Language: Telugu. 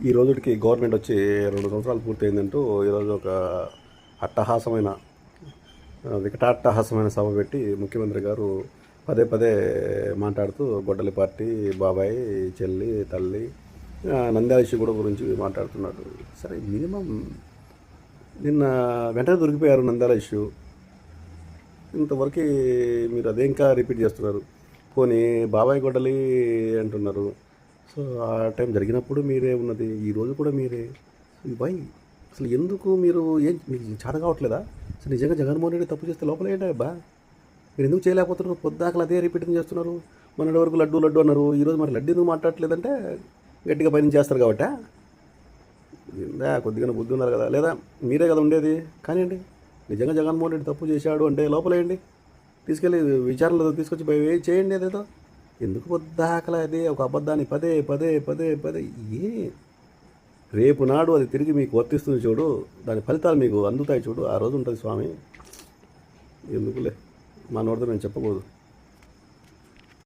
ఈ రోజుకి గవర్నమెంట్ వచ్చి 2 సంవత్సరాలు పూర్తయిందంటూ ఈరోజు ఒక అట్టహాసమైన వికటాట్టహాసమైన సభ పెట్టి ముఖ్యమంత్రి గారు పదే పదే మాట్లాడుతూ గొడ్డలి పార్టీ, బాబాయ్, చెల్లి, తల్లి, నంద్యాల ఇష్యూ కూడా గురించి మాట్లాడుతున్నాడు. సరే, మినిమం నిన్న వెంటనే దొరికిపోయారు నంద్యాల ఇష్యూ. ఇంతవరకు మీరు అదే ఇంకా రిపీట్ చేస్తున్నారు. పోనీ బాబాయ్ గొడ్డలి అంటున్నారు. సో ఆ టైం జరిగినప్పుడు మీరే ఉన్నది, ఈరోజు కూడా మీరే. వై అసలు ఎందుకు మీరు మీకు చేత కావట్లేదా? అసలు నిజంగా జగన్మోహన్ రెడ్డి తప్పు చేస్తే లోపల ఏంటి అబ్బా? మీరు ఎందుకు చేయలేకపోతున్నారు? పొద్దాకలు అదే రిపీటింగ్ చేస్తున్నారు. మొన్నటి వరకు లడ్డు లడ్డు అన్నారు, ఈరోజు మరి లడ్డు ఎందుకు మాట్లాడట్లేదంటే గట్టిగా పని చేస్తారు కాబట్టి. ఇందా కొద్దిగా బుద్ధి ఉన్నారు కదా, లేదా మీరే కదా ఉండేది. కానివ్వండి, నిజంగా జగన్మోహన్ రెడ్డి తప్పు చేశాడు అంటే లోపలేయండి, తీసుకెళ్ళి విచారణలో తీసుకొచ్చి చేయండి. అదేదో ఎందుకు పొద్దాకలా అదే ఒక అబద్ధాన్ని పదే పదే పదే పదే రేపు నాడు అది తిరిగి మీకు వర్తిస్తుంది చూడు, దాని ఫలితాలు మీకు అందుతాయి చూడు, ఆ రోజు ఉంటుంది స్వామి. ఎందుకులే, మా నోటితో నేను చెప్పకూడదు.